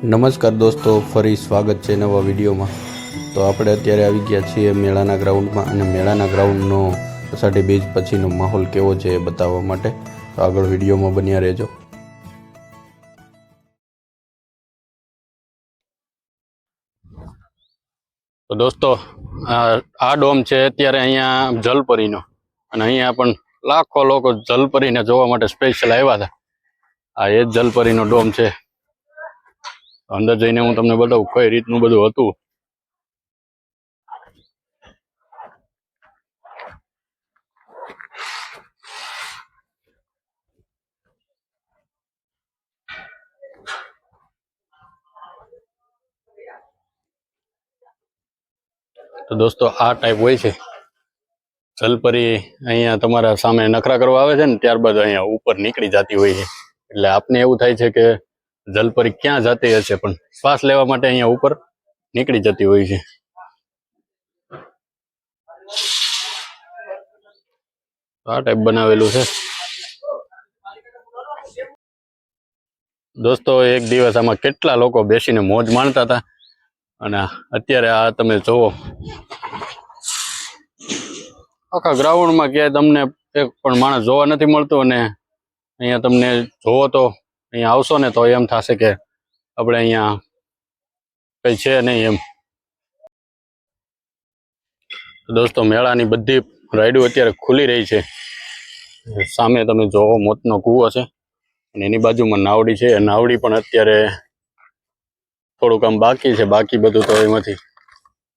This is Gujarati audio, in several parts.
નમસ્કાર દોસ્તો, ફરી સ્વાગત છે નવા વિડીયોમાં। તો આપણે અત્યારે આવી ગયા છીએ મેળાના ગ્રાઉન્ડમાં અને મેળાના ગ્રાઉન્ડનો અષાઢી બીજ પછીનો માહોલ કેવો છે એ બતાવવા માટે તો આગળ વિડીયોમાં બન્યા રહેજો। તો દોસ્તો આ ડોમ છે અત્યારે અહીંયા જલપરીનો અને અહીંયા પણ લાખો લોકો જલપરીને જોવા માટે સ્પેશિયલ આવ્યા હતા। આ એ જ જલપરીનો ડોમ છે। અંદર જઈને હું તમને બતાવું કઈ રીતનું બધું હતું। તો દોસ્તો આ ટાઈપ હોય છે જલપરી। અહીંયા તમારા સામે નખરા કરવા આવે છે ને ત્યારબાદ અહીંયા ઉપર નીકળી જતી હોય છે, એટલે આપને એવું થાય છે કે જલપરી ક્યાં જતી હશે, પણ શ્વાસ લેવા માટે અહીંયા ઉપર નીકળી જતી હોય છે। આ ટાઈપ બનાવેલું છે દોસ્તો। એક દિવસ આમાં કેટલા લોકો બેસીને મોજ માણતા હતા અને અત્યારે આ તમે જોવો આખા ગ્રાઉન્ડમાં ક્યાંય તમને એક પણ માણસ જોવા નથી મળતો અને અહીંયા તમને જોવો તો અહીંયા આવશો ને તો એમ થશે કે આપણે અહીંયા કઈ છે નહીં એમ। દોસ્તો મેળાની બધી રાઈડો અત્યારે ખુલી રહી છે। સામે તમે જોવો મોતનો કૂવો છે અને એની બાજુમાં નાવડી છે। નાવડી પણ અત્યારે થોડુંક આમ બાકી છે, બાકી બધું તો એમાંથી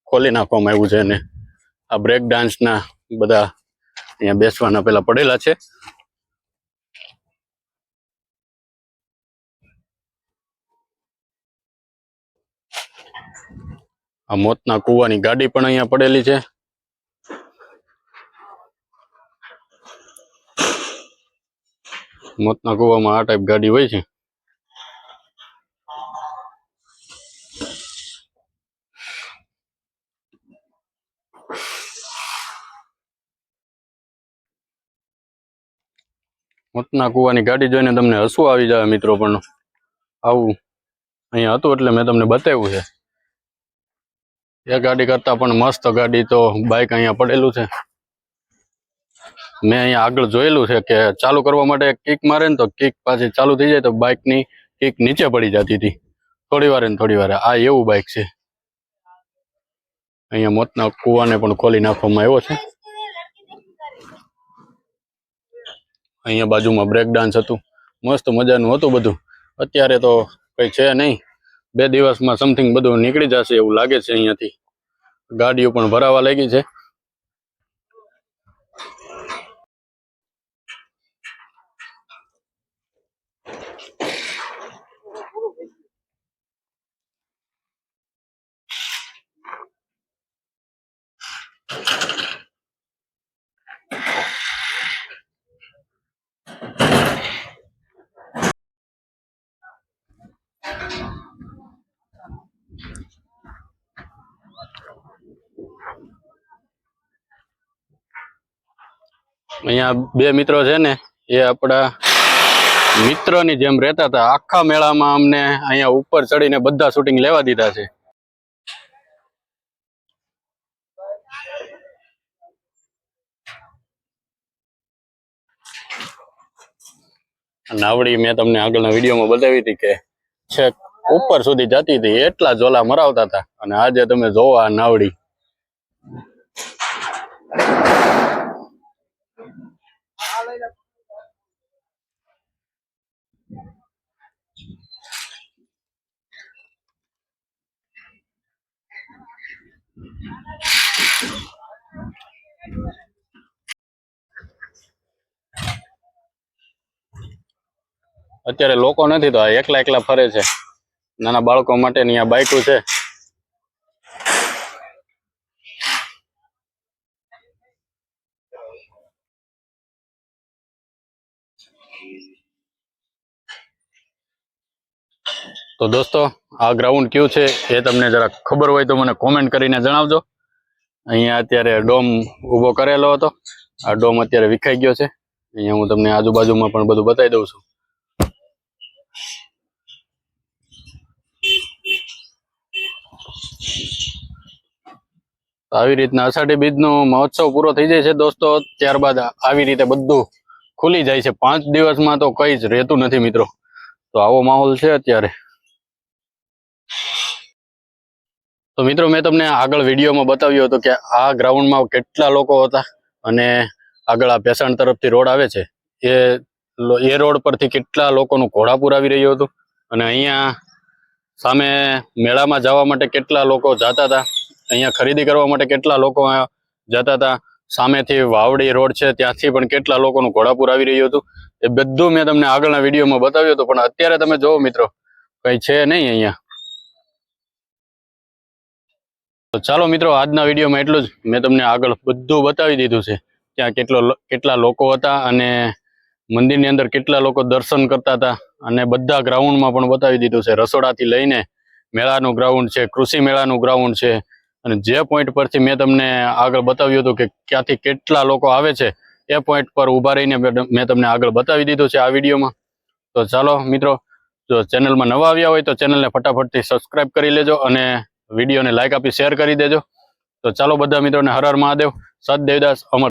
ખોલી નાખવામાં આવ્યું છે અને આ બ્રેક ડાન્સના બધા અહીંયા બેસવાના પેલા પડેલા છે। આ મોતના કૂવાની ગાડી પણ અહીંયા પડેલી છે। મોતના કૂવામાં આ ટાઈપ ગાડી હોય છે। મોતના કૂવાની ગાડી જોઈને તમને હસવું આવી જાય મિત્રો, પણ આવું અહીંયા હતું એટલે મેં તમને બતાવ્યું છે। એ ગાડી કરતા પણ મસ્ત ગાડી તો બાઇક અહીંયા પડેલું છે। મેં અહીંયા આગળ જોયેલું છે કે ચાલુ કરવા માટે કિક મારે ને તો કિક પાછી ચાલુ થઈ જાય તો બાઇકની કિક નીચે પડી જતી હતી થોડી વાર ને થોડી વાર। આ એવું બાઇક છે। અહીંયા મોતના કૂવાને પણ ખોલી નાખવામાં આવ્યો છે। અહીંયા બાજુમાં બ્રેક ડાન્સ હતું, મસ્ત મજાનું હતું બધું। અત્યારે તો કઈ છે નહીં, 2 દિવસમાં સમથિંગ બધું નીકળી જશે એવું લાગે છે। અહીંયાથી ગાડીઓ પણ ભરાવા લાગી છે। અહીંયા 2 મિત્રો છે ને એ આપણા મિત્રની જેમ રહેતા હતા। આખા મેળામાં અમને અહીંયા ઉપર ચડીને બધા શૂટિંગ લેવા દીધા છે। નાવડી મેં તમને આગળના વિડીયોમાં બતાવી હતી કે છેક ઉપર સુધી જતી હતી, એટલા ઝોલા મરાવતા હતા અને આજે તમે જોવો આ નાવડી। અત્યારે લોકો નથી તો આ એકલા ફરે છે। નાના બાળકો માટેની આ બાઇકો છે। તો દોસ્તો આ ગ્રાઉન્ડ ક્યું છે એ તમને જરા ખબર હોય તો મને કોમેન્ટ કરીને જણાવજો। અહીંયા અત્યારે ડોમ ઊભો કરેલો હતો, આ ડોમ અત્યારે વિખાઈ ગયો છે। અહીંયા હું તમને આજુબાજુમાં પણ બધું બતાવી દઉં છું। તો આવી રીતના અષાઢી બીજનો મહોત્સવ પૂરો થઈ જાય છે દોસ્તો, ત્યારબાદ આવી રીતે બધું ખુલી જાય છે. 5 દિવસમાં તો કંઈ જ રહેતું નથી મિત્રો. તો આવો માહોલ છે અત્યારે. તો મિત્રો મેં તમને આગળ વિડીયોમાં બતાવ્યું હતું કે આ ગ્રાઉન્ડમાં કેટલા લોકો હતા અને આગળ આ ભેસાણ તરફથી રોડ આવે છે એ રોડ પરથી કેટલા લોકોનું ઘોડાપુર આવી રહ્યું હતું અને અહીંયા સામે મેળામાં જવા માટે કેટલા લોકો જતા હતા, અહીંયા ખરીદી કરવા માટે કેટલા લોકો જતા હતા. સામેથી વાવડી રોડ છે ત્યાંથી પણ કેટલા લોકોનું ઘોડાપુર આવી રહ્યું હતું. એ બધું મેં તમને આગળના વિડીયોમાં બતાવ્યું હતું. પણ અત્યારે તમે જોવો મિત્રો, કંઈ છે નહીં અહીંયા. તો ચાલો મિત્રો, આજના વિડીયોમાં એટલું જ. મેં તમને આગળ બધું બતાવી દીધું છે. ત્યાં કેટલા લોકો હતા અને મંદિરની અંદર કેટલા લોકો દર્શન કરતા હતા અને બધા ગ્રાઉન્ડમાં પણ બતાવી દીધું છે. રસોડાથી લઈને મેળાનું ગ્રાઉન્ડ છે, કૃષિ મેળાનું ગ્રાઉન્ડ છે અને જે પોઈન્ટ પરથી મેં તમને આગળ બતાવ્યું હતું કે ક્યાંથી કેટલા લોકો આવે છે એ પોઈન્ટ પર ઊભા રહીને મેં તમને આગળ બતાવી દીધું છે આ વિડીયોમાં. તો ચાલો મિત્રો, જો ચેનલમાં નવા આવ્યા હોય તો ચેનલને ફટાફટથી સબસ્ક્રાઈબ કરી લેજો અને વિડીયોને લાઈક આપી શેર કરી દેજો. તો ચાલો બધા મિત્રોને હર હર મહાદેવ. સત દેવદાસ અમર.